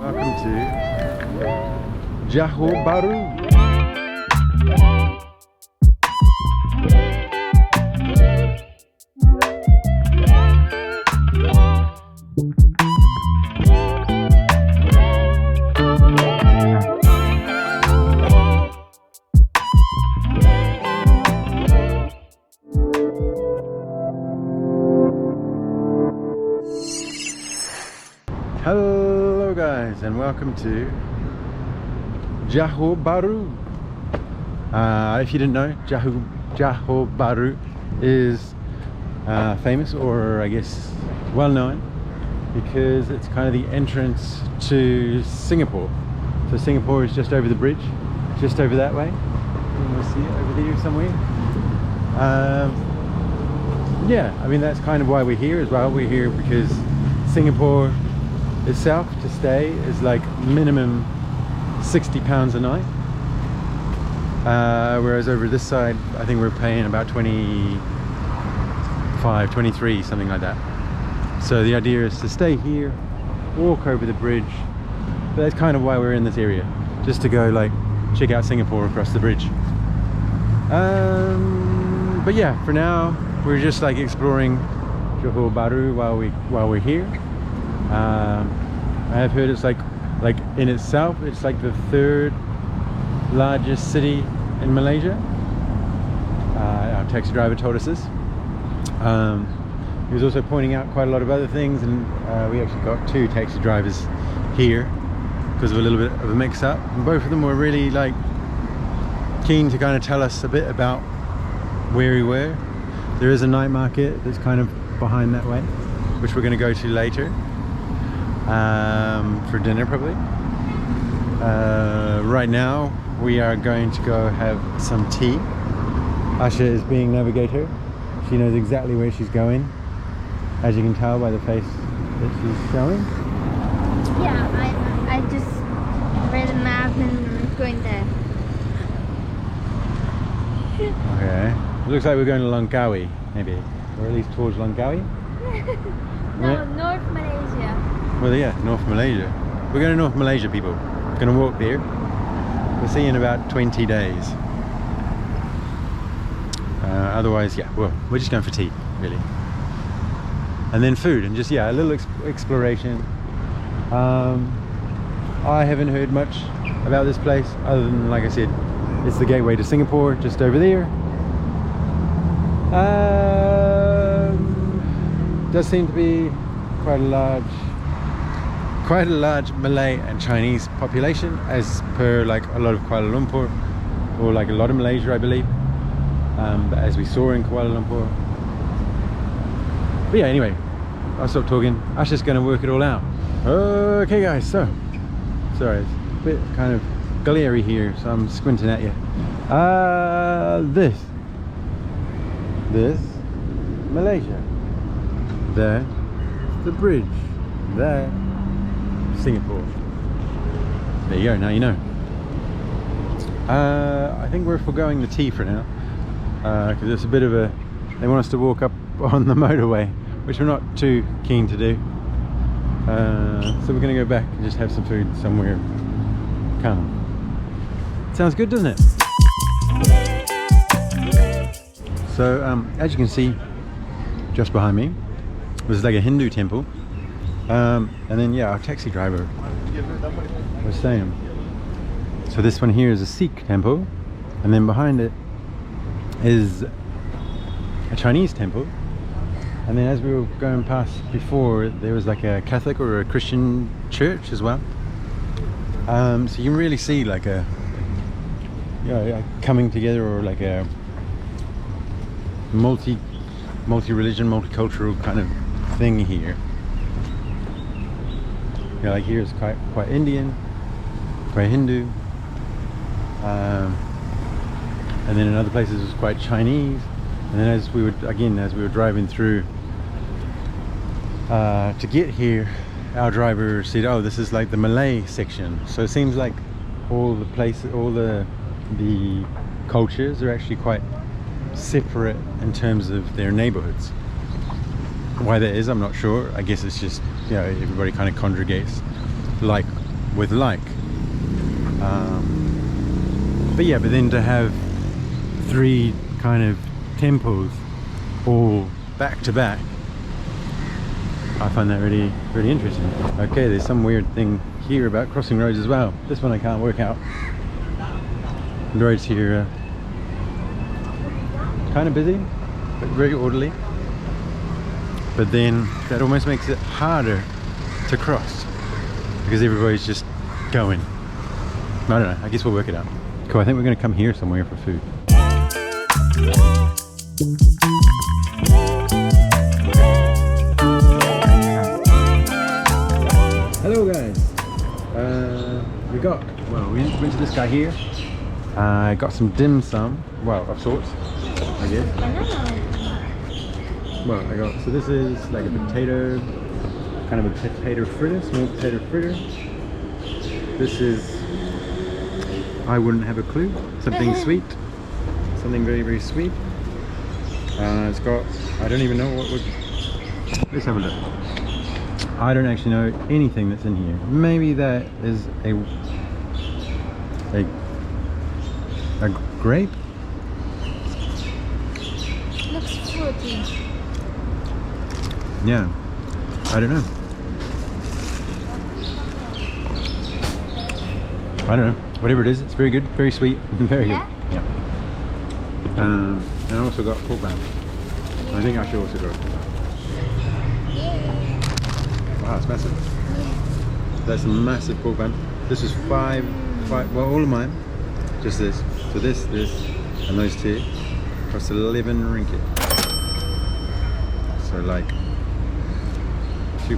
Welcome to Johor Bahru. Hello guys, and welcome to Johor Bahru. If you didn't know, Johor Bahru is famous, or I guess well known, because it's kind of the entrance to Singapore. So Singapore is just over the bridge, just over that way. You will see it over there somewhere. Yeah, I mean that's kind of why we're here as well. We're here because Singapore itself to stay is like minimum £60 a night, whereas over this side I think we're paying about 25, 23, something like that. So the idea is to stay here, walk over the bridge, but that's kind of why we're in this area, just to go like check out Singapore across the bridge. But yeah, for now we're just like exploring Johor Bahru while we're here. I have heard it's like in itself it's like the third largest city in Malaysia. Our taxi driver told us this. He was also pointing out quite a lot of other things, and we actually got two taxi drivers here because of a little bit of a mix-up, and both of them were really like keen to kind of tell us a bit about where we were. There is a night market that's kind of behind that way, which we're going to go to later. For dinner probably. Right now we are going to go have some tea. Asha is being navigator. She knows exactly where she's going, as you can tell by the face that she's showing. Yeah, I just read a map and I'm going there. Okay, it looks like we're going to Langkawi, maybe, or at least towards Langkawi. No, Yeah. North Malaysia. Well, yeah, North Malaysia. We're going to North Malaysia, people. We're going to walk there. We'll see you in about 20 days. Otherwise, yeah, well, we're just going for tea, really. And then food, and just, yeah, a little exploration. I haven't heard much about this place, other than, like I said, it's the gateway to Singapore, just over there. Does seem to be quite a large Malay and Chinese population, as per like a lot of Kuala Lumpur, or like a lot of Malaysia, I believe. But as we saw in Kuala Lumpur. But yeah, anyway, I'll stop talking. Asha's going to work it all out. Okay guys, so sorry, it's a bit kind of glary here, so I'm squinting at you. This Malaysia, there the bridge, there Singapore. There you go, now you know. I think we're foregoing the tea for now, because it's a bit of a, they want us to walk up on the motorway, which we're not too keen to do. So we're going to go back and just have some food somewhere calm. Sounds good, doesn't it? So as you can see just behind me, this is like a Hindu temple. And then yeah, our taxi driver was saying, so this one here is a Sikh temple, and then behind it is a Chinese temple, and then as we were going past before, there was like a Catholic or a Christian church as well. So you can really see like a, you know, coming together, or like a multi-religion, multicultural kind of thing here. You know, like here is quite Indian, quite Hindu, and then in other places it's quite Chinese. And then as we were driving through to get here, our driver said, oh, this is like the Malay section. So it seems like all the places, all the cultures are actually quite separate in terms of their neighborhoods. Why that is, I'm not sure. I guess it's just, you know, everybody kind of congregates like with like. But yeah, but then to have 3 kind of temples all back to back, I find that really, really interesting. Okay, there's some weird thing here about crossing roads as well. This one I can't work out. The roads here are kind of busy, but very orderly. But then that almost makes it harder to cross because everybody's just going. I don't know, I guess we'll work it out. Cool, I think we're gonna come here somewhere for food. Hello guys. We went to this guy here. Got some dim sum, well, of sorts, I guess. Well, so this is like a potato, kind of a potato fritter, small potato fritter. This is, I wouldn't have a clue, something sweet, something very, very sweet. It's got, I don't even know what would, let's have a look. I don't actually know anything that's in here. Maybe that is a grape? Looks fruity. Yeah, I don't know. I don't know. Whatever it is, it's very good, very sweet, and very good. Yeah. And I also got pork bun. I think I should also go. Wow, it's massive. That's a massive pork bun. This is five, well, all of mine. Just this. So this, and those 2 cost 11 ringgit. So like £2.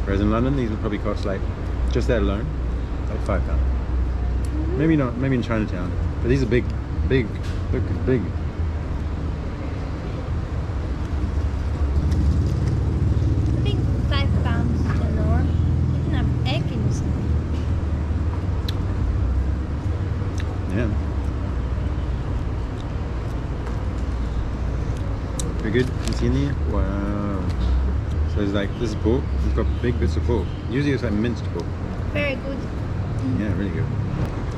Whereas in London, these would probably cost like, just that alone, like £5. Maybe not, maybe in Chinatown. But these are big, look, it's big. I think £5 is the norm. You can have egg inside. Yeah. Very good. You see in there? Wow. So it's like, this is pork. It's got big bits of pork. Usually it's like minced pork. Very good. Yeah, really good.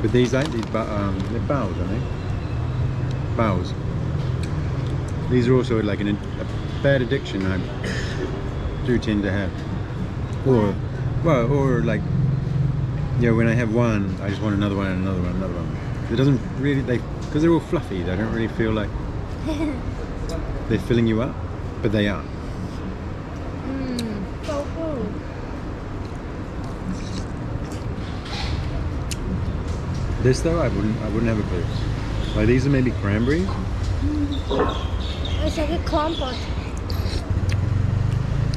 But these they're bows, aren't they? Bows. These are also like a bad addiction I do tend to have. Or, well, or like, yeah, when I have one, I just want another one and another one, another one. It doesn't really, because they're all fluffy, they don't really feel like they're filling you up, but they are. So good. This though, I wouldn't have a clue. Like these are maybe cranberries. It's like a compote.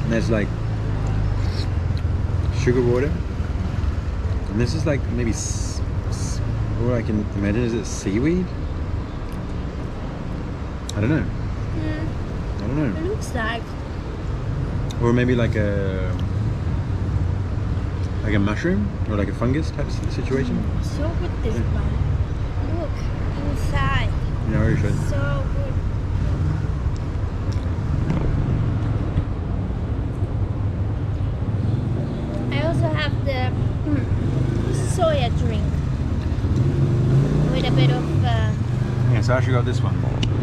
And there's like sugar water. And this is like maybe, or I can imagine, is it seaweed? I don't know. I don't know. It looks like. Or maybe like a mushroom or like a fungus type of situation. So good this one. Look inside. Yeah, very good. So good. I also have the soya drink with a bit of Yeah, so I actually got this one.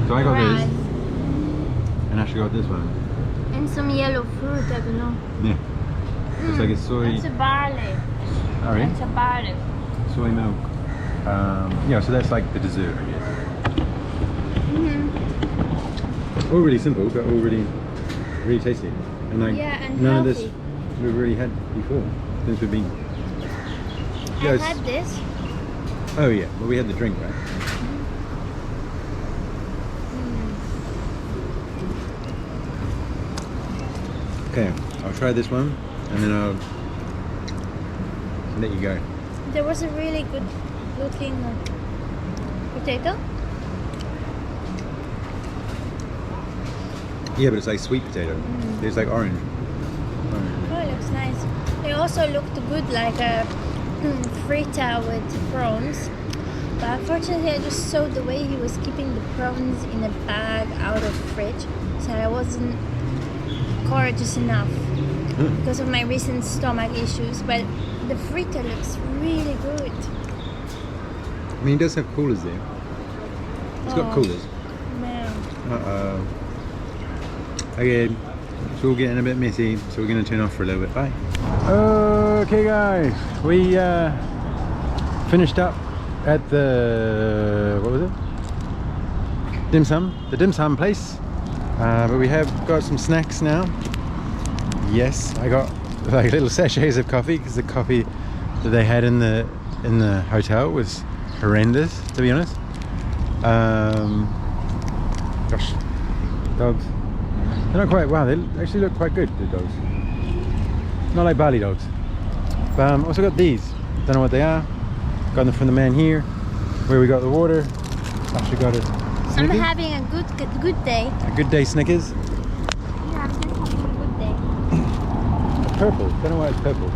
So I got rice this, and I actually got this one. and some yellow fruit. I don't know. Yeah. It's like a soy. It's a barley. Oh, really? It's a barley. Soy milk. Yeah, so that's like the dessert, I guess. All really simple, but all really, really tasty. And like Yeah, and none healthy. of this we've really had before since we've been. Yeah, I've had this. Oh yeah, well we had the drink, right? Okay, I'll try this one, and then I'll let you go. There was a really good looking potato. Yeah, but it's like sweet potato. It's like orange. Oh, it looks nice. It also looked good, like a frita with prawns. But unfortunately, I just saw the way he was keeping the prawns in a bag out of fridge, so I wasn't courageous enough because of my recent stomach issues. But the frita looks really good. I mean, it does have coolers there. It's got coolers. Man. Okay, it's all getting a bit messy, so we're going to turn off for a little bit. Bye. Okay, guys, we finished up at the, what was it? Dim Sum, the dim sum place. But we have got some snacks now. Yes, I got like little sachets of coffee because the coffee that they had in the hotel was horrendous, to be honest. Gosh, dogs. They're not quite, wow, they actually look quite good, the dogs. Not like Bali dogs. But also got these. Don't know what they are. Got them from the man here, where we got the water. Actually got it. I'm having a good day. A good day Snickers. Yeah, I'm just having a good day. Purple. Don't know why it's purple.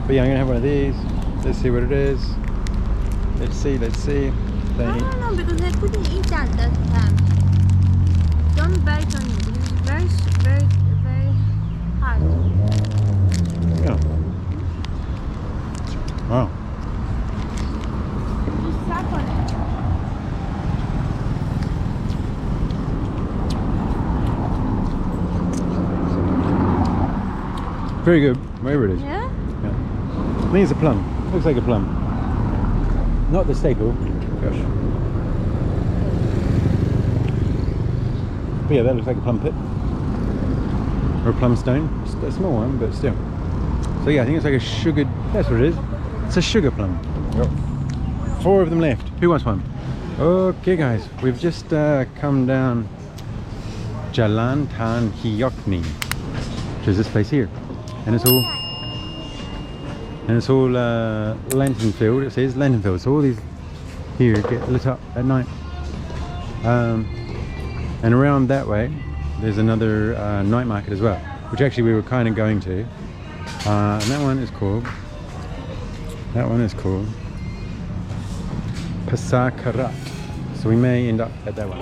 But yeah, I'm gonna have one of these. Let's see what it is. Let's see. I don't know because I couldn't eat that time. Don't bite on it because it's very, very, very hard. Yeah. Wow. Just suck on it. Very good. Whatever it is. Yeah? Yeah. I think it's a plum. Looks like a plum. Not the staple. Gosh. But yeah, that looks like a plum pit. Or a plum stone. It's a small one, but still. So yeah, I think it's like a sugared, that's what it is. It's a sugar plum. Got 4 of them left. Who wants one? Okay guys, we've just come down Jalan Tan Hiokni, which is this place here. And it's all lantern filled. It says lantern filled. So all these here get lit up at night. And around that way, there's another night market as well, which actually we were kind of going to. And that one is called Pasar Karat. So we may end up at that one.